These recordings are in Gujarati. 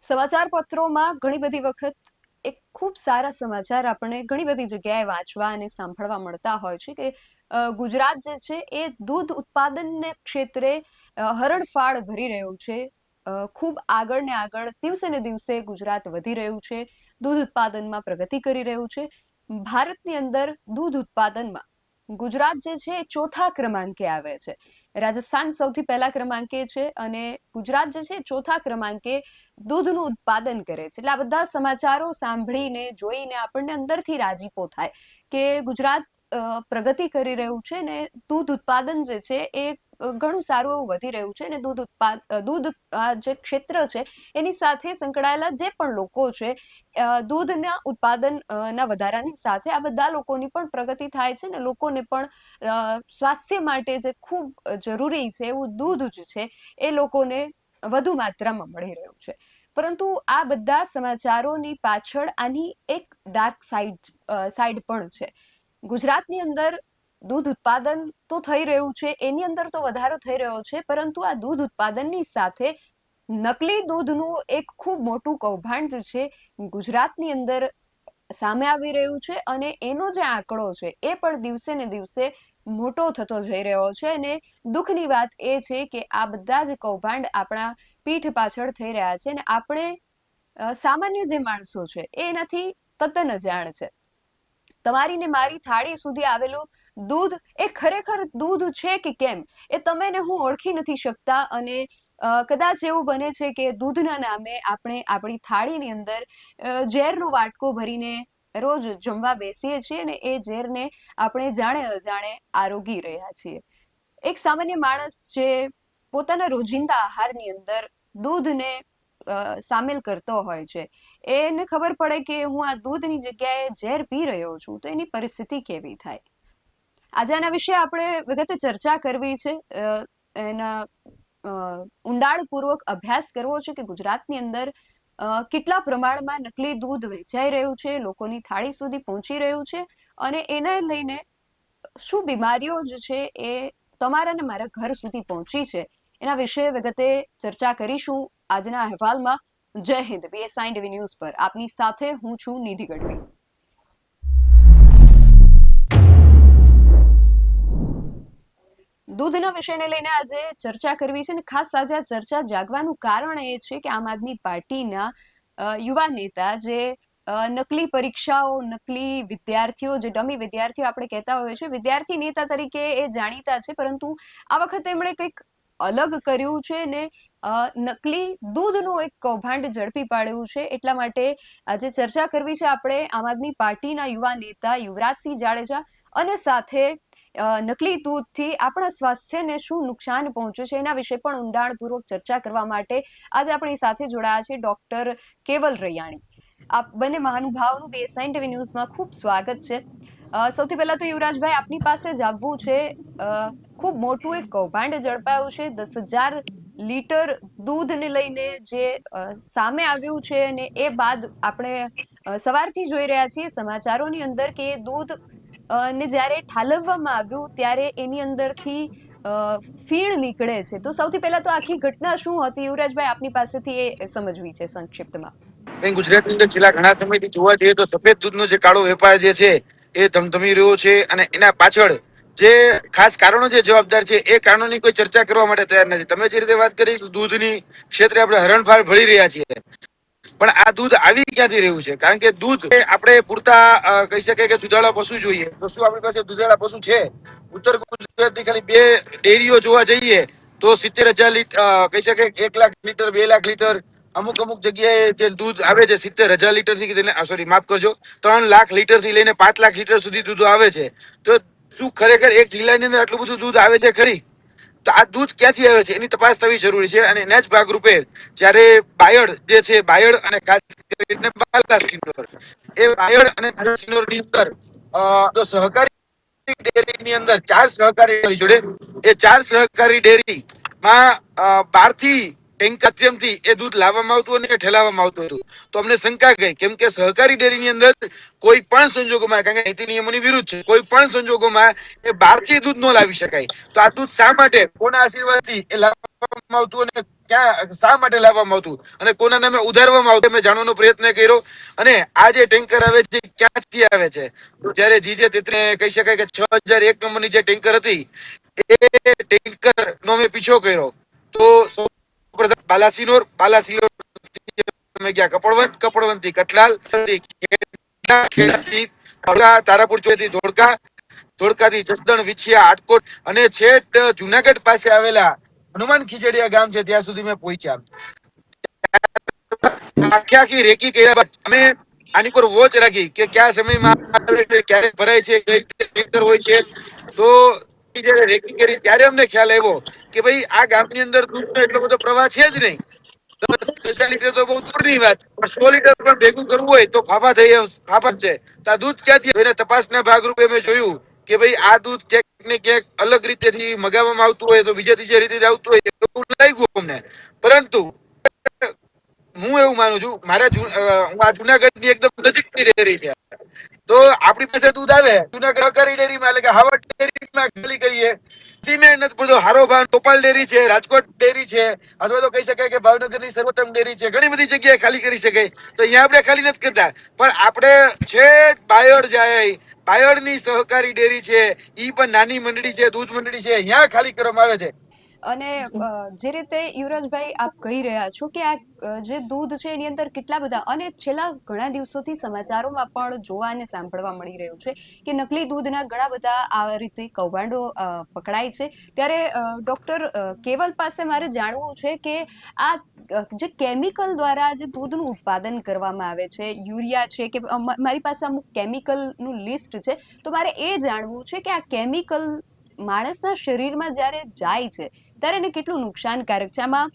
સમાચાર પત્રોમાં ઘણી બધી વખત એક ખૂબ સારા સમાચાર આપણને ઘણી બધી જગ્યાએ વાંચવા અને સાંભળવા મળતા હોય છે કે ગુજરાત જે છે એ દૂધ ઉત્પાદનને ક્ષેત્રે હરણફાળ ભરી રહ્યું છે. ખૂબ આગળ ને આગળ દિવસે ને દિવસે ગુજરાત વધી રહ્યું છે. દૂધ ઉત્પાદનમાં પ્રગતિ કરી રહ્યું છે. ભારતની અંદર દૂધ ઉત્પાદનમાં ગુજરાત જે છે એ ચોથા ક્રમાંકે આવે છે. રાજસ્થાન સૌથી પહેલા ક્રમાંકે છે અને ગુજરાત જે છે ચોથા ક્રમાંકે દૂધનું ઉત્પાદન કરે છે. એટલે આ બધા સમાચારો સાંભળીને જોઈને આપણને અંદરથી રાજીપો થાય કે ગુજરાત પ્રગતિ કરી રહ્યું છે ને દૂધ ઉત્પાદન જે છે એ ઘણું સારું એવું વધી રહ્યું છે અને દૂધ જે ક્ષેત્ર છે એની સાથે સંકળાયેલા જે પણ લોકો છે દૂધના ઉત્પાદન ના વધારાની સાથે આ બધા લોકોની પણ પ્રગતિ થાય છે ને લોકોને પણ સ્વાસ્થ્ય માટે જે ખૂબ જરૂરી છે એવું દૂધ જ છે એ લોકોને વધુ માત્રામાં મળી રહ્યું છે. પરંતુ આ બધા સમાચારોની પાછળ આની એક ડાર્ક સાઈડ પણ છે. ગુજરાતની અંદર દૂધ ઉત્પાદન તો થઈ રહ્યું છે, એની અંદર તો વધારો થઈ રહ્યો છે, પરંતુ આ દૂધ ઉત્પાદનની સાથે નકલી દૂધનું એક ખૂબ મોટું કૌભાંડ છે ગુજરાતની અંદર સામે આવી રહ્યું છે અને એનો જે આંકડો છે એ પણ દિવસે ને દિવસે મોટો થતો જઈ રહ્યો છે. અને દુઃખની વાત એ છે કે આ બધા જ કૌભાંડ આપણા પીઠ પાછળ થઈ રહ્યા છે અને આપણે સામાન્ય જે માણસો છે એ એનાથી તદ્દન અજાણ છે. તમારી ને મારી થાળી સુધી આવેલું દૂધ એ ખરેખર દૂધ છે કે કેમ એ તમે ને હું ઓળખી નથી શકતા અને કદાચ એવું બને છે કે દૂધના નામે આપણે આપણી થાળીની અંદર ઝેરનો વાટકો ભરીને રોજ જમવા બેસીએ છીએ અને એ ઝેરને આપણે જાણે અજાણે આરોગી રહ્યા છીએ. એક સામાન્ય માણસ જે પોતાના રોજિંદા આહારની અંદર દૂધને સામેલ કરતો હોય છે એને ખબર પડે કે હું આ દૂધની જગ્યાએ ઝેર પી રહ્યો છું તો એની પરિસ્થિતિ કેવી થાય. આજે આના વિશે આપણે વિગતે ચર્ચા કરવી છે. એના ઊંડાણપૂર્વક અભ્યાસ કરવો છે કે ગુજરાતની અંદર કેટલા પ્રમાણમાં નકલી દૂધ વેચાઈ રહ્યું છે, લોકોની થાળી સુધી પહોંચી રહ્યું છે અને એને લઈને શું બીમારીઓ જે છે એ તમારા ને મારા ઘર સુધી પહોંચી છે એના વિશે વિગતે ચર્ચા કરીશું આજના અહેવાલમાં. જય હિન્દ. બીએસઆઈ ટીવી ન્યૂઝ પર આપની સાથે હું છું નિધિ ગઢવી. દૂધના વિષયને લઈને આજે ચર્ચા કરવી છે અને ખાસ આજે આ ચર્ચા જાગવાનું કારણ એ છે કે આમ આદમી પાર્ટીના યુવા નેતા જે નકલી પરીક્ષાઓ, નકલી વિદ્યાર્થીઓ, જે ડમી વિદ્યાર્થીઓ આપણે કહેતા હોઈએ છીએ, વિદ્યાર્થી નેતા તરીકે એ જાણીતા છે, પરંતુ આ વખતે એમણે કંઈક અલગ કર્યું છે ને નકલી દૂધનું એક કૌભાંડ ઝડપી પાડ્યું છે. એટલા માટે આજે ચર્ચા કરવી છે આપણે આમ આદમી પાર્ટીના યુવા નેતા યુવરાજસિંહ જાડેજા અને સાથે નકલી દૂધથી આપણા સ્વાસ્થ્યને શું નુકસાન પહોંચે છે એના વિશે પણ ઊંડાણપૂર્વક ચર્ચા કરવા માટે આજે આપણી સાથે જોડાયા છે ડોક્ટર કેવલ રૈયાણી. આ બંને મહાનુભાવોનું બીએસઆઈ ટીવી ન્યૂઝમાં ખૂબ સ્વાગત છે. સૌથી પહેલા તો યુવરાજભાઈ આપની પાસે જ આવવું છે. ખૂબ મોટું એક કૌભાંડ ઝડપાયું છે. 10,000 લીટર દૂધને લઈને જે સામે આવ્યું છે અને એ બાદ આપણે સવારથી જોઈ રહ્યા છીએ સમાચારોની અંદર કે દૂધ ને જ્યારે ઠાલવવામાં આવ્યું ત્યારે એની અંદરથી ફીણ નીકળે છે. તો સૌથી પહેલા તો આખી ઘટના શું હતી યુવરાજભાઈ, આપની પાસેથી એ સમજવી છે સંક્ષિપ્તમાં. ગુજરાતની અંદર છેલ્લા ઘણા સમયથી જોવા જઈએ તો સફેદ દૂધનો જે કાળો વેપાર જે છે એ ધમધમી રહ્યો છે અને એના પાછળ જે ખાસ કારણો જે જવાબદાર છે એ કારણોની કોઈ ચર્ચા કરવા માટે તૈયાર નથી. તમે જે રીતે વાત કરી દૂધની ક્ષેત્રે આપણે હરણફાળ ભળી રહ્યા છીએ, પણ આ દૂધ આવી ક્યાંથી રહ્યું છે? કારણ કે દૂધ આપણે પૂરતા કહી શકાય કે દુધાળા પશુ જોઈએ તો શું આપણી પાસે દુધાળા પશુ છે? ઉત્તર ગુજરાતની ખાલી 2 ડેરીઓ જોવા જઈએ તો 70,000 લીટર કહી શકાય 1 લાખ લીટર, 2 લાખ લીટર, અમુક જગ્યાએ જે દૂધ આવે છે 70,000 લીટર થી સોરી માફ કરજો 3 લાખ લીટર થી લઈને 5 લાખ લીટર સુધી દૂધ આવે છે. તો શું ખરેખર એક જિલ્લાની અંદર આટલું બધું દૂધ આવે છે ખરી? તો આ દૂધ ક્યાંથી આવે છે એની તપાસ થવી જરૂરી છે. અને એના જ ભાગરૂપે જ્યારે બાયડ જે છે, બાયડ અને ખાસ કરીને બાલાસિનોર, એ બાયડ અને બાલાસિનોરની અંદર તો સહકારી ડેરીની અંદર 4 સહકારી ડેરી જોડે એ 4 સહકારી ડેરીમાં 12 થી ટેન્ક માધ્યમથી એ દૂધ લાવવામાં આવતું અને ઠેલાવવામાં આવતું હતું. તો અમને શંકા ગઈ, કેમ કે સહકારી ડેરીની અંદર કોઈ પણ સંજોગોમાં, કારણ કે નીતિ નિયમોની વિરુદ્ધ છે, કોઈ પણ સંજોગોમાં એ બહારથી દૂધ ન લાવી શકાય. તો આ દૂધ શા માટે, કોના આશીર્વાદથી એ લાવવામાં આવતું અને ક્યાં શા માટે લાવવામાં આવતું અને કોના નામે ઉધારવામાં આવતું મેં જાણવાનો પ્રયત્ન કર્યો. અને આ જે ટેન્કર આવે છે ક્યાંથી આવે છે? જયારે જીજે તેત્રે કહી શકાય કે 6001 નંબરની જે ટેન્કર હતી એ ટેન્કર નો મેં પીછો કર્યો. તો સૌપ્રથમ બાલાસિનોર મેં ગયા કપડવંત થી કટલાલ, ખેડાથી તારાપુર ચોથી ધોળકા થી જસદણ, વિછિયા, આટકોટ અને છેક જુનાગઢ પાસે આવેલા હનુમાન ખીજડીયા ગામ છે ત્યાં સુધી મેં પહોંચ્યા. આખી આખી રેકી કર્યા બાદ અમે આની પર વોચ રાખી કે કયા સમયમાં ક્યારે ભરાય છે, કઈ રીતે ટેન્કર હોય છે. તો જયારે રેકી કરી ત્યારે અમને ખ્યાલ આવ્યો કે ભાઈ આ ગામની અંદર દૂધનો એટલો બધો પ્રવાહ છે જ નહીં. 10-12 લીટર તો બહુ દૂરની વાત, પણ 100 લીટર પણ ભેગું કરવું હોય તો ફાફા છે. તો આ દૂધ ક્યાંથી? એને તપાસના ભાગરૂપે મેં જોયું કે ભાઈ આ દૂધ ક્યાંક ને ક્યાંક અલગ રીતેથી મગાવવામાં આવતું હોય તો બીજા ત્રીજા રીતે આવતું હોય એવું લાગ્યું અમને. પરંતુ હું એવું માનું છું, હું આ જુનાગઢની એકદમ નજીકની ડેરી છે. તો આપણી પાસે દૂધ આવે જુનાગઢ સહકારી ડેરીમાં એટલે કે હાવડ ડેરીમાં ખાલી કરીએ. સિમેન્ટ નથી બધો હારો ભાવ ગોપાલ ડેરી છે, રાજકોટ ડેરી છે, અથવા તો કહી શકાય કે ભાવનગરની સર્વોત્તમ ડેરી છે. ઘણી બધી જગ્યાએ ખાલી કરી શકાય. તો અહીંયા આપણે ખાલી નથી કરતા, પણ આપણે છેક બાયડ જાય, બાયડની સહકારી ડેરી છે, ઈ પણ નાની મંડળી છે, દૂધ મંડળી છે, અહીંયા ખાલી કરવામાં આવે છે. અને જે રીતે યુવરાજભાઈ આપ કહી રહ્યા છો કે આ જે દૂધ છે એની અંદર કેટલા બધા, અને છેલ્લા ઘણા દિવસોથી સમાચારોમાં પણ જોવા અને સાંભળવા મળી રહ્યું છે કે નકલી દૂધના ઘણા બધા આ રીતે કૌભાંડો પકડાય છે. ત્યારે ડોક્ટર કેવલ પાસે મારે જાણવું છે કે આ જે કેમિકલ દ્વારા જે દૂધનું ઉત્પાદન કરવામાં આવે છે, યુરિયા છે કે મારી પાસે અમુક કેમિકલનું લિસ્ટ છે, તો મારે એ જાણવું છે કે આ કેમિકલ માણસના શરીરમાં જ્યારે જાય છે ત્યારે એને કેટલું નુકસાનકારક છે. આમાં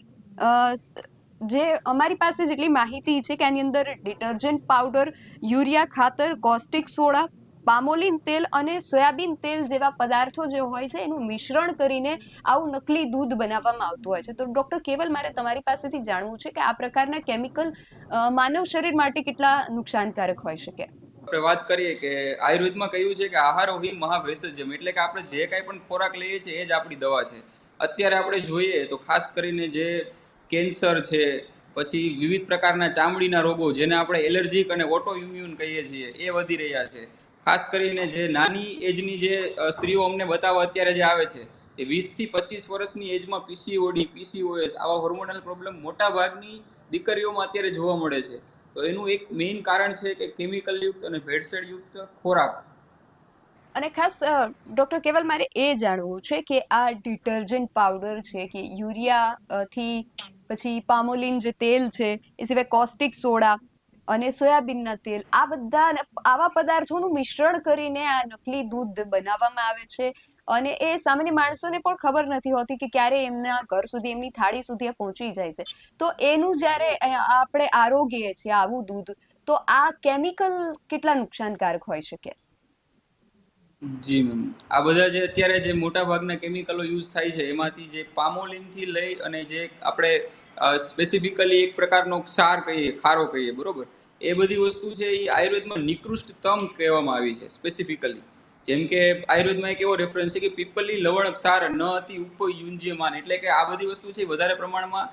જે અમારી પાસે જેટલી માહિતી છે કે આની અંદર ડિટર્જન્ટ પાવડર, યુરિયા ખાતર, કોસ્ટિક સોડા, પામોલિન તેલ અને સોયાબીન તેલ જેવા પદાર્થો જે હોય છે એનું મિશ્રણ કરીને આવું નકલી દૂધ બનાવવામાં આવતું હોય છે. તો ડોક્ટર કેવલ મારે તમારી પાસેથી જાણવું છે કે આ પ્રકારના કેમિકલ માનવ શરીર માટે કેટલા નુકસાનકારક હોઈ શકે? આપણે વાત કરીએ કે આયુર્વેદમાં કહ્યું છે કે આહારો હિ મહાભેષજ્યમ, એટલે કે આપણે જે કાંઈ પણ ખોરાક લઈએ છીએ એ જ આપણી દવા છે. અત્યારે આપણે જોઈએ તો ખાસ કરીને જે કેન્સર છે, પછી વિવિધ પ્રકારના ચામડીના રોગો જેને આપણે એલર્જીક અને ઓટો ઇમ્યુન કહીએ છીએ એ વધી રહ્યા છે. ખાસ કરીને જે નાની એજની જે સ્ત્રીઓ અમને બતાવવા અત્યારે જે આવે છે એ 20 થી 25 વર્ષની એજમાં પીસીઓડી, પીસીઓએસ આવા હોર્મોનલ પ્રોબ્લેમ મોટા ભાગની દીકરીઓમાં અત્યારે જોવા મળે છે. તો એનું એક મેઇન કારણ છે કે કેમિકલ યુક્ત અને ભેળસેળ યુક્ત ખોરાક. અને ખાસ ડોક્ટર કેવલ મારે એ જાણવું છે કે આ ડિટર્જન્ટ પાવડર છે કે યુરિયા થી પછી પામોલિન જે તેલ છે, એ સિવાય કોસ્ટિક સોડા અને સોયાબીનના તેલ, આ બધા આવા પદાર્થોનું મિશ્રણ કરીને આ નકલી દૂધ બનાવવામાં આવે છે. અને એ સામાન્ય માણસોને પણ ખબર નથી હોતી કે ક્યારે એમના ઘર સુધી, એમની થાળી સુધી પહોંચી જાય છે. તો એનું જ્યારે આપણે આરોગીએ છીએ આવું દૂધ, તો આ કેમિકલ કેટલા નુકસાનકારક હોઈ શકે? જી મેમ, આ બધા જે અત્યારે જે મોટા ભાગના કેમિકલો યુઝ થાય છે એમાંથી જે પામોલિન થી લઈ અને જે આપણે સ્પેસિફિકલી એક પ્રકારનો ક્ષાર કહીએ, ખારો કહીએ, બરોબર, એ બધી વસ્તુ છે એ આયુર્વેદમાં નિકૃષ્ટતમ કહેવામાં આવી છે સ્પેસિફિકલી. જેમ કે આયુર્વેદમાં એક એવો રેફરન્સ છે કે પીપલી લવણ ક્ષાર ન અતિ ઉપયુજ્યમાન, એટલે કે આ બધી વસ્તુ છે વધારે પ્રમાણમાં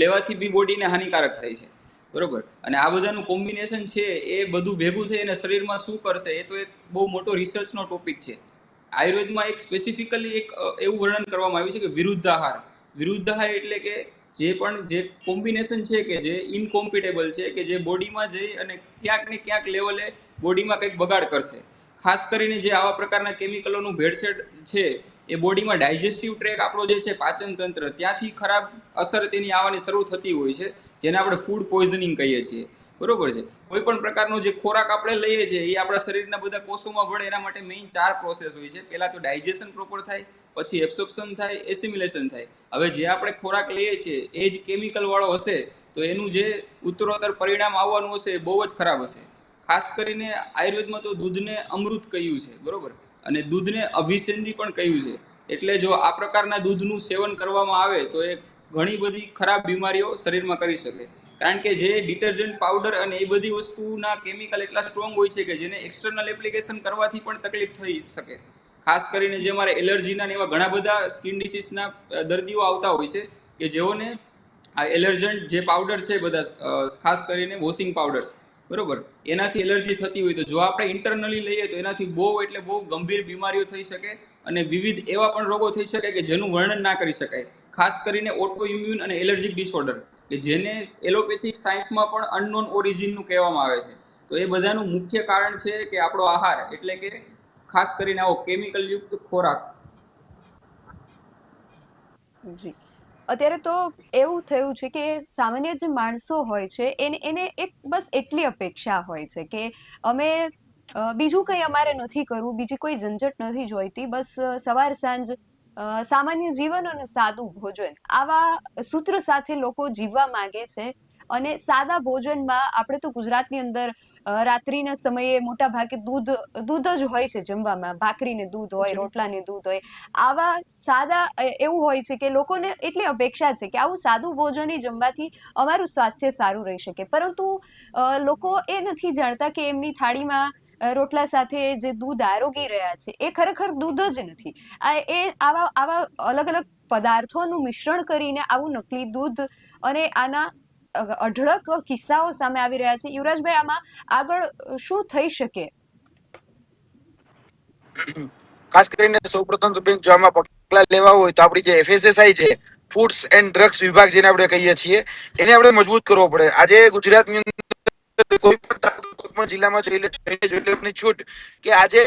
લેવાથી બી બોડીને હાનિકારક થાય છે, બરોબર. અને આ બધાનું કોમ્બિનેશન છે એ બધું ભેગું થઈ અને શરીરમાં શું કરશે એ તો એક બહુ મોટો રિસર્ચનો ટોપિક છે. આયુર્વેદમાં એક સ્પેસિફિકલી એક એવું વર્ણન કરવામાં આવ્યું છે કે વિરુદ્ધાહાર. વિરુદ્ધાહાર એટલે કે જે કોમ્બિનેશન છે કે જે ઇનકોમ્પિટેબલ છે, કે જે બોડીમાં જઈ અને ક્યાંક ને ક્યાંક લેવલે બોડીમાં કંઈક બગાડ કરશે. ખાસ કરીને જે આવા પ્રકારના કેમિકલોનું ભેળસેળ છે એ બોડીમાં ડાયજેસ્ટિવ ટ્રેક આપણો જે છે, પાચન તંત્ર, ત્યાંથી ખરાબ અસર તેની આવવાની શરૂ થતી હોય છે, જેને આપણે ફૂડ પોઈઝનિંગ કહીએ છીએ, બરોબર છે. કોઈ પણ પ્રકારનો જે ખોરાક આપણે લઈએ છીએ એ આપણા શરીરના બધા કોષોમાં ભળે, એના માટે મેઇન 4 પ્રોસેસ હોય છે. પહેલા તો ડાયજેશન પ્રોપર થાય, પછી એબ્સોર્પ્શન થાય, એસિમિલેશન થાય. હવે જે આપણે ખોરાક લઈએ છીએ એ જ કેમિકલ વાળો હશે તો એનું જે ઉત્તરોત્તર પરિણામ આવવાનું હશે એ બહુ જ ખરાબ હશે. ખાસ કરીને આયુર્વેદમાં તો દૂધને અમૃત કહ્યું છે, બરોબર, અને દૂધને અભિસંધિ પણ કહ્યું છે. એટલે જો આ પ્રકારના દૂધનું સેવન કરવામાં આવે તો એ ઘણી બધી ખરાબ બીમારીઓ શરીરમાં કરી શકે. કારણ કે જે ડિટર્જન્ટ પાવડર અને એ બધી વસ્તુના કેમિકલ એટલા સ્ટ્રોંગ હોય છે કે જેને એક્સટર્નલ એપ્લિકેશન કરવાથી પણ તકલીફ થઈ શકે. ખાસ કરીને જે અમારે એલર્જીના એવા ઘણા બધા સ્કિન ડિસીઝના દર્દીઓ આવતા હોય છે કે જેઓને આ એલર્જન્ટ જે પાવડર છે બધા ખાસ કરીને વોશિંગ પાવડર્સ, બરોબર, એનાથી એલર્જી થતી હોય તો જો આપણે ઇન્ટરનલી લઈએ તો એનાથી બહુ એટલે બહુ ગંભીર બીમારીઓ થઈ શકે અને વિવિધ એવા પણ રોગો થઈ શકે કે જેનું વર્ણન ના કરી શકાય. ખાસ કરીને ઓટો ઇમ્યુન અને એલર્જીક ડિસઓર્ડર કે જેને એલોપેથિક સાયન્સમાં પણ અનનોન ઓરિજિનનું કહેવામાં આવે છે. તો એ બધાનું મુખ્ય કારણ છે કે આપણો આહાર, એટલે કે ખાસ કરીને આવો કેમિકલ યુક્ત ખોરાક. જી. અત્યારે તો એવું થયું છે કે સામાન્ય જે માણસો હોય છે એને એક બસ એટલી અપેક્ષા હોય છે કે અમે બીજું કંઈ અમારે નથી કરવું, બીજી કોઈ ઝંઝટ નથી જોઈતી, બસ સવાર સાંજ સામાન્ય જીવન અને સાદું ભોજન, આવા સૂત્ર સાથે લોકો જીવવા માંગે છે. અને સાદા ભોજનમાં આપણે તો ગુજરાતની અંદર રાત્રિના સમયે મોટા ભાગે દૂધ જ હોય છે જમવામાં, ભાખરીને દૂધ હોય, રોટલાને દૂધ હોય. આવા સાદા એવું હોય છે કે લોકોને એટલી અપેક્ષા છે કે આવું સાદું ભોજન જમવાથી અમારું સ્વાસ્થ્ય સારું રહી શકે, પરંતુ લોકો એ નથી જાણતા કે એમની થાળીમાં રોટલા સાથે જે દૂધ આરોગી રહ્યા છે એ ખરેખર દૂધ જ નથી. આવા અલગ અલગ પદાર્થોનું મિશ્રણ કરીને આવું નકલી દૂધ અને આના અઢળક કિસ્સાઓ સામે આવી રહ્યા છે. યુવરાજભાઈ, આમાં આગળ શું થઈ શકે? ખાસ કરીને સૌપ્રથમ તો બેન જો આમાં પગલા લેવા હોય તો આપણી જે એફએસએસઆઈ છે, ફૂડ્સ એન્ડ ડ્રગ્સ વિભાગ જેને આપણે કહીએ છીએ, એને આપણે મજબૂત કરવો પડે. આજે ગુજરાતની અંદર કોઈ પણ જિલ્લામાં જોઈ લે છૂટ કે આજે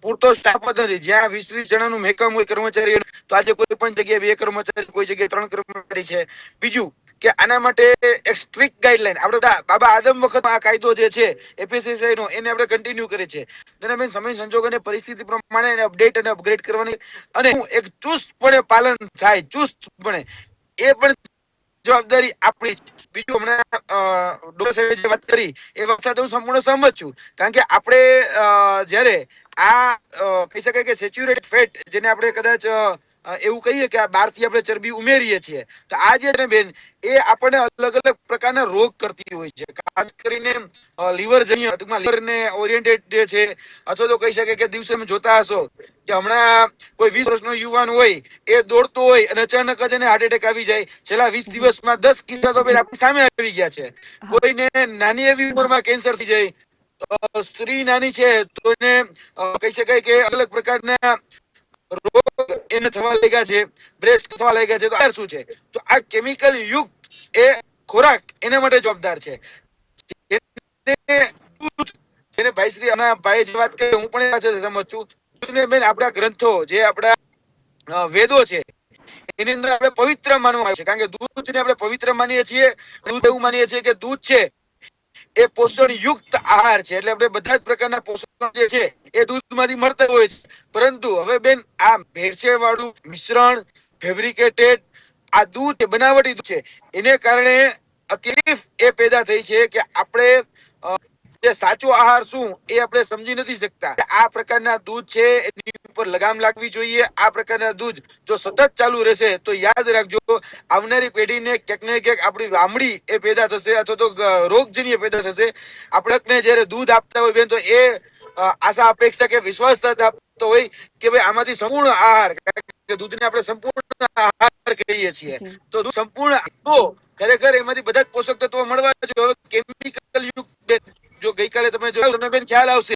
પૂરતો સ્ટાફ જ નથી. જ્યાં 20-20 જણાનું મહેકમ હોય કર્મચારીઓ, તો આજે કોઈ પણ જગ્યાએ 2 કર્મચારી, કોઈ જગ્યાએ 3 કર્મચારી છે. બીજું કે આના માટે એક સ્ટ્રિક્ટ ગાઈડલાઈન આપણે બાબા આદમ વખત આ કાયદો જે છે એફએસએસઆઈ નો, એને આપણે કન્ટિન્યુ કરે છે. બેન સમય સંજોગ અને પરિસ્થિતિ પ્રમાણે એને અપડેટ અને અપગ્રેડ કરવાની અને એક ચુસ્તપણે પાલન થાય, ચુસ્તપણે, એ પણ જવાબદારી આપણી. બીજું હમણાં ડોક્ટર સાહેબે જે વાત કરી એ વાત સાથે હું સંપૂર્ણ સહમત છું. કારણ કે આપણે જ્યારે આ કહી શકાય કે સેચ્યુરેટેડ ફેટ, જેને આપણે કદાચ એવું કહીએ કે આ બહારથી આપણે ચરબી ઉમેરીએ છીએ, તો આ જે બેન એ આપણને અલગ અલગ પ્રકારના રોગ કરતી હોય છે. ખાસ કરીને લીવર જન્ય, લીવર ને ઓરિએન્ટેડ જે છે, અથવા તો કહી શકે કે દિવસે તમે જોતા હશો કે હમણાં કોઈ 20 વર્ષનો યુવાન હોય, એ દોડતો હોય અને અચાનક જ એને હાર્ટ એટેક આવી જાય. છેલ્લા 20 દિવસમાં 10 કિસ્સા તો આપણી સામે આવી ગયા છે. કોઈને નાની એવી ઉંમરમાં કેન્સર થઈ જાય, સ્ત્રી નાની છે તો એને કહી શકાય કે અલગ પ્રકારના રોગ એને થવા લાગ્યા છે, બ્રેસ્ટ થવા લાગ્યા છે. તો આ શું છે? તો આ કેમિકલ યુક્ત એ ખોરાક એના માટે જવાબદાર છે. જેને ભાઈશ્રી આના ભાઈ જે વાત કરી, હું પણ એ સાથે સહમત છું. બેન આપણા ગ્રંથો, જે આપણા વેદો છે, એની અંદર આપણે પવિત્ર માનવામાં આવે છે. કારણ કે દૂધને આપણે પવિત્ર માનીએ છીએ. દૂધ એવું માનીએ છીએ કે દૂધ છે એ પોષણ યુક્ત આહાર છે. એટલે આપણે બધા જ પ્રકારના પોષણ જે છે એ દૂધમાંથી મળતા હોય છે. પરંતુ હવે બેન આ ભેળસેળ વાળું મિશ્રણ, ફેબ્રિકેટેડ આ દૂધ બનાવટી દૂધ છે, એને કારણે તકલીફ એ પેદા થઈ છે કે આપણે જે સાચો આહાર શું એ આપણે સમજી નથી શકતા. આ પ્રકારના દૂધ છે એની ઉપર લગામ લાગવી જોઈએ. આ પ્રકારના દૂધ જો સતત ચાલુ રહેશે તો યાદ રાખજો, આવનારી પેઢીને ક્યાંક ને ક્યાંક આપણી લાંબડી એ પેદા થશે, અથવા તો રોગજન્ય પેદા થશે. આપણને જયારે દૂધ આપતા હોય બેન, તો એ આશા અપેક્ષા કે વિશ્વાસ સાથે આપતો હોય કે ભાઈ આમાંથી સંપૂર્ણ આહાર, કે દૂધને આપણે સંપૂર્ણ આહાર કહીએ છીએ, તો દૂધ સંપૂર્ણ, તો ખરેખર એમાંથી બધા જ પોષક તત્વો મળવા જોઈએ. હવે કેમિકલ યુક્ત, જો ગઈકાલે તમે જોયું, તમને બેન ખ્યાલ આવશે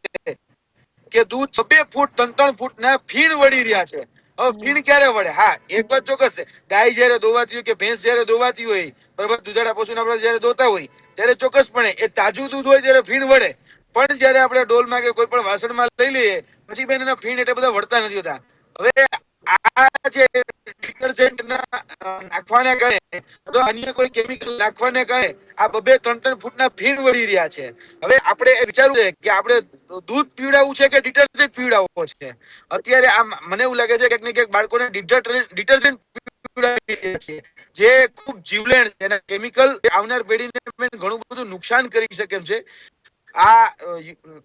કે દૂધ 2 ફૂટ 3 ફૂટ ના ફીણ વળી રહ્યા છે. હવે ફીણ ક્યારે વળે? હા, એક વાત ચોક્કસ છે, ગાય જયારે દોવાતી હોય કે ભેંસ જયારે દોવાતી હોય, બરોબર, દુધાળા પશુને આપણે જયારે દોતા હોય ત્યારે ચોક્કસપણે એ તાજું દૂધ હોય ત્યારે ફીણ વળે. પણ જયારે આપણે ડોલમાં કે કોઈ પણ વાસણમાં લઈ લઈએ પછી બેન એના ફીણ એટલે બધા વળતા નથી હોતા. હવે આ જે ડિટર્જન્ટ નાખવાને કારણે, તો અન્ય કોઈ કેમિકલ નાખવાને કારણે આ 2-3 ફૂટના ફીણ વળી રહ્યા છે. હવે આપણે એ વિચારવું છે કે આપણે દૂધ પીવડાવવું છે કે ડિટર્જન્ટ પીવડાવવો છે. અત્યારે આ મને એવું લાગે છે કે ક્યાંક બાળકોને ડિટર્જન્ટ પીવડાવી રહ્યા છે, જે ખૂબ જીવલેણ છે. એના કેમિકલ આવનાર પેઢીને ઘણું બધું નુકસાન કરી શકે એમ છે. આ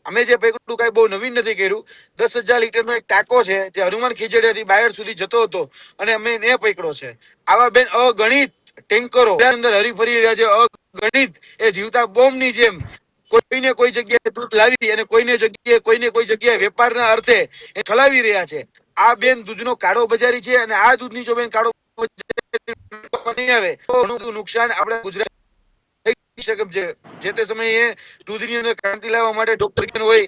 અમે જે પકડ્યું કઈ બહુ નવીન નથી કર્યું. 10,000 લીટરનો એક ટાંકો છે જે હનુમાન ખીજડીયાથી બાયડ સુધી જતો હતો, અને અમે એને પકડ્યો છે. આવા બેન અગણિત ટેન્કરો અંદર હરીફરી રહ્યા છે, અગણિત, એ જીવતા બોમ્બની જેમ કોઈને કોઈ જગ્યાએ દૂધ લાવી અને કોઈને કોઈ જગ્યાએ વેપારના અર્થે એ ઠલાવી રહ્યા છે. આ બેન દૂધનો કાળો બજારી છે, અને આ દૂધની જો બેન કાળો નહીં આવે તો ઘણું બધું નુકસાન આપણે ગુજરાત થઈ શકે છે. જે તે સમયે દૂધની અંદર ક્રાંતિ લાવવા માટે ડોક્ટર હોય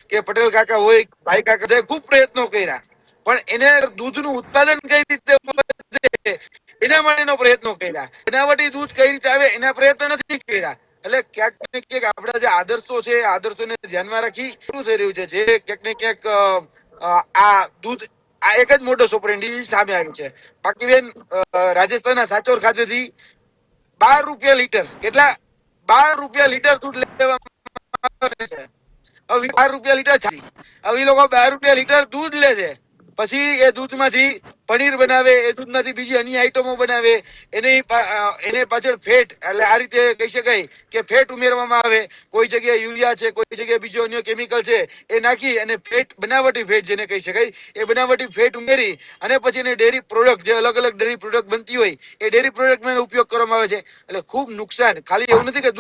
કે પટેલ કાકા હોય, ભાઈ કાકા હોય, ખૂબ પ્રયત્નો કર્યા, પણ એને દૂધનું ઉત્પાદન કઈ રીતે વધે એના માટેનો પ્રયત્નો કર્યા. બનાવટી દૂધ કઈ રીતે આવે એના પ્રયત્નો નથી કર્યા. એટલે ક્યાંક ને ક્યાંક આપણા જે આદર્શો છે, આદર્શોને ધ્યાનમાં રાખી શું થઈ રહ્યું છે, જે ક્યાંક ને ક્યાંક આ દૂધ આ એક જ મોટો સોપરેન્ડી સામે આવી છે. બાકી બેન, રાજસ્થાનના સાચોર ખાતેથી 12 રૂપિયા લીટર, કેટલા 12 રૂપિયા લીટર દૂધ લેવામાં આવે છે. હવે 12 રૂપિયા લીટર છે. હવે એ લોકો 12 રૂપિયા લીટર દૂધ લે છે, પછી એ દૂધમાંથી પનીર બનાવે, એ દૂધમાંથી બીજી અન્ય આઈટમો બનાવે, એને પાછળ ફેટ, એટલે આ રીતે કહી શકાય કે ફેટ ઉમેરવામાં આવે. કોઈ જગ્યાએ યુરિયા છે, કોઈ જગ્યાએ બીજો અન્ય કેમિકલ છે, એ નાખી અને ફેટ, બનાવટી ફેટ જેને કહી શકાય, એ બનાવટી ફેટ ઉમેરી અને પછી એને ડેરી પ્રોડક્ટ, જે અલગ અલગ ડેરી પ્રોડક્ટ બનતી હોય એ ડેરી પ્રોડક્ટમાં ઉપયોગ કરવામાં આવે છે. એટલે ખૂબ નુકસાન. ખાલી એવું નથી કે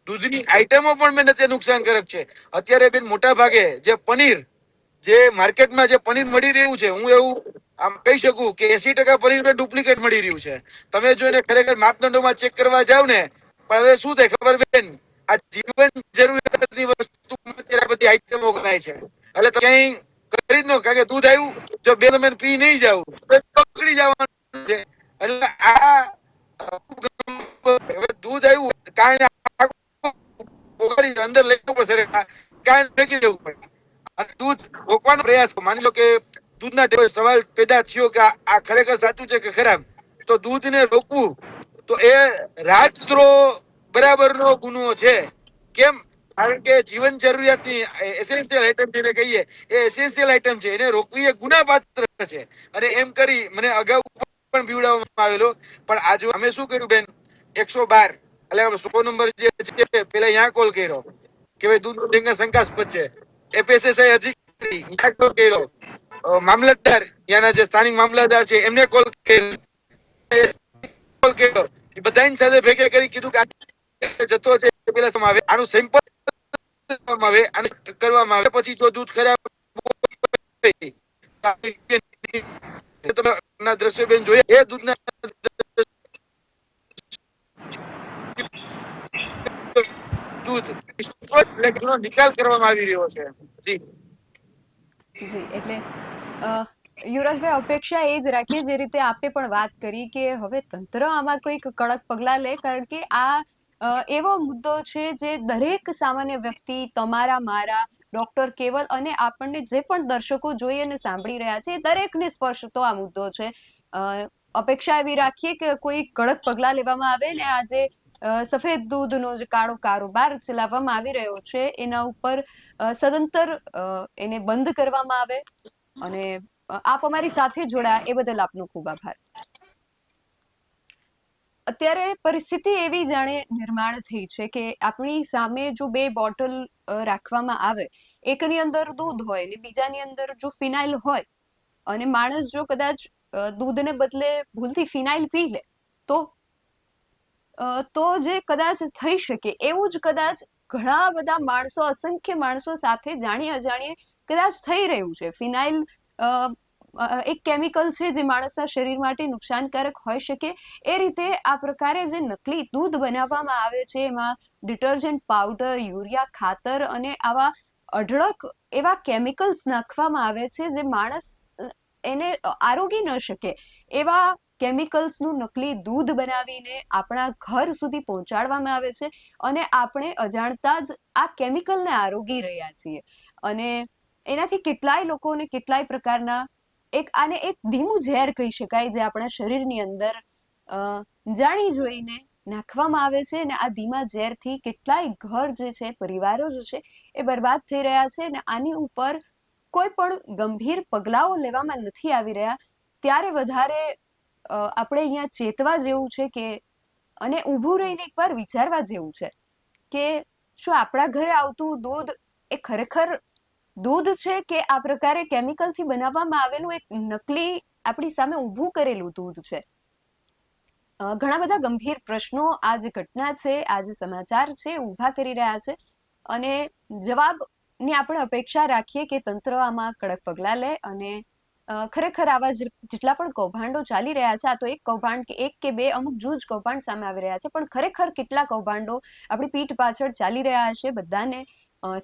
દૂધની આઈટમો પણ બેન અત્યારે નુકસાનકારક છે. અત્યારે બેન મોટા ભાગે જે પનીર, જે માર્કેટમાં જે પનીર મળી રહ્યું છે, હું એવું આમ કહી શકું કે 80% પનીર ડુપ્લિકેટ મળી રહ્યું છે. તમે જો એને ખરેખર માપદંડોમાં ચેક કરવા જાવ ને, પણ હવે શું થાય ખબર બેન, આ જીવન જરૂરિયાતની વસ્તુમાં અત્યારે બધી આઈટમો ગણાય છે. એટલે ક્યાંય કરી જ ન, કારણ કે દૂધ આવ્યું, જો બે તમે પી નહીં જાવ તો પકડી જવાનું છે. એટલે આ હવે દૂધ આવ્યું કાંઈ અંદર લેવું પડશે, કાંઈ ફેંકી દેવું પડે અને દૂધ રોકવાનો પ્રયાસ. માની લો કે દૂધના સવાલ પેદા થયો કે આ ખરેખર સાચું છે કે ખરાબ, તો દૂધને રોકવું તો એ રાજદ્રોહ બરાબરનો ગુનો છે. કેમ? કારણ કે જીવન જરૂરિયાતની એસેન્શિયલ આઈટમ જેને કહીએ, એ એસેન્શિયલ આઈટમ છે, એને રોકવી એ ગુનાપાત્ર છે. અને એમ કરી મને અગાઉ પણ બીવડાવવામાં આવેલો, પણ આજે અમે શું કર્યું બેન, 112 એટલે 100 નંબર જે છે, પેલા અહીંયા કોલ કર્યો કે ભાઈ દૂધ ટેન્કર શંકાસ્પદ છે. એફએસએસઆઈ અધિકારી ત્યાં કોલ કર્યો, મામલતદાર, ત્યાંના જે સ્થાનિક મામલતદાર છે એમને કોલ કર્યો, બધાની સાથે ભેગે કરી કીધું કે આ જથ્થો છે પેલા આવે, આનું સેમ્પલ આવે અને કરવામાં આવે, પછી જો દૂધ ખરાબ તમે દ્રશ્યો બેન જોઈએ, એ દૂધના દૂધ નિકાલ કરવામાં આવી રહ્યો છે. જી જી, એટલે યુવરાજભાઈ, અપેક્ષા એ જ રાખીએ જે રીતે આપે પણ વાત કરી કે હવે તંત્ર આમાં કોઈક કડક પગલાં લે, કારણ કે આ એવો મુદ્દો છે જે દરેક સામાન્ય વ્યક્તિ, તમારા, મારા, ડોક્ટર કેવલ અને આપણને જે પણ દર્શકો જોઈ અને સાંભળી રહ્યા છે, દરેકને સ્પર્શતો આ મુદ્દો છે. અપેક્ષા એવી રાખીએ કે કોઈ કડક પગલાં લેવામાં આવે ને આજે સફેદ દૂધનો જે કાળો કારોબાર ચલાવવામાં આવી રહ્યો છે એના ઉપર સદંતર એને બંધ કરવામાં આવે. અને આપ અમારી સાથે જોડાયા એ બદલ આપનો ખૂબ આભાર. અત્યારે પરિસ્થિતિ એવી જાણે નિર્માણ થઈ છે કે આપણી સામે જો બે બોટલ રાખવામાં આવે, એકની અંદર દૂધ હોય ને બીજાની અંદર જો ફિનાઇલ હોય, અને માણસ જો કદાચ દૂધને બદલે ભૂલથી ફિનાઇલ પી લે તો જે કદાચ થઈ શકે એવું જ કદાચ ઘણા બધા માણસો, અસંખ્ય માણસો સાથે જાણીએ અજાણીએ કદાચ થઈ રહ્યું છે. ફિનાઇલ એક કેમિકલ છે જે માણસના શરીર માટે નુકસાનકારક હોઈ શકે. એ રીતે આ પ્રકારે જે નકલી દૂધ બનાવવામાં આવે છે એમાં ડિટર્જન્ટ પાવડર, યુરિયા ખાતર અને આવા અઢળક એવા કેમિકલ્સ નાખવામાં આવે છે જે માણસ એને આરોગી ન શકે એવા કેમિકલ્સનું નકલી દૂધ બનાવીને આપણા ઘર સુધી પહોંચાડવામાં આવે છે અને આપણે અજાણતા જ આ કેમિકલને આરોગી રહ્યા છીએ. અને એનાથી કેટલાય લોકોને કેટલાય પ્રકારના આને એક ધીમું ઝેર કહી શકાય જે આપણા શરીરની અંદર જાણી જોઈને નાખવામાં આવે છે. અને આ ધીમા ઝેરથી કેટલાય ઘર જે છે, પરિવારો જે છે એ બરબાદ થઈ રહ્યા છે. અને આની ઉપર કોઈ પણ ગંભીર પગલાઓ લેવામાં નથી આવી રહ્યા. ત્યારે વધારે આપણે અહીંયા ચેતવા જેવું છે કે અને ઊભું રહીને એકવાર વિચારવા જેવું છે કે શું આપણા ઘરે આવતું દૂધ એ ખરેખર દૂધ છે કે આ પ્રકારે કેમિકલથી બનાવવામાં આવેલું એક નકલી આપણી સામે ઊભું કરેલું દૂધ છે. ઘણા બધા ગંભીર પ્રશ્નો આ જે ઘટના છે, આ જે સમાચાર છે ઊભા કરી રહ્યા છે. અને જવાબની આપણે અપેક્ષા રાખીએ કે તંત્ર આમાં કડક પગલાં લે અને ખરેખર આવા જેટલા પણ કૌભાંડો ચાલી રહ્યા છે, આ તો એક કૌભાંડ કે એક કે બે અમુક જૂજ કૌભાંડ સામે આવી રહ્યા છે, પણ ખરેખર કેટલા કૌભાંડો આપણી પીઠ પાછળ ચાલી રહ્યા હશે, બધાને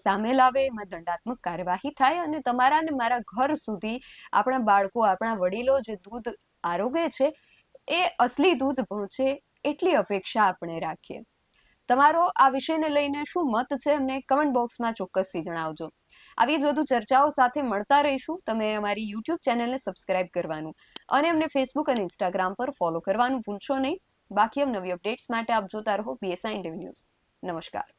સામે લાવે, એમાં દંડાત્મક કાર્યવાહી થાય અને તમારા ને મારા ઘર સુધી આપણા બાળકો, આપણા વડીલો જે દૂધ આરોગે છે એ અસલી દૂધ પહોંચે એટલી અપેક્ષા આપણે રાખીએ. તમારો આ વિષયને લઈને શું મત છે અમને કમેન્ટ બોક્સમાં ચોક્કસથી જણાવજો. આવી જ વધુ ચર્ચાઓ સાથે મળતા રહીશું. તમે અમારી યુટ્યુબ ચેનલને સબસ્ક્રાઇબ કરવાનું અને અમને ફેસબુક અને ઇન્સ્ટાગ્રામ પર ફોલો કરવાનું ભૂલશો નહીં. બાકી નવી અપડેટ્સ માટે આપ જોતા રહો BSI ટીવી ન્યૂઝ. નમસ્કાર.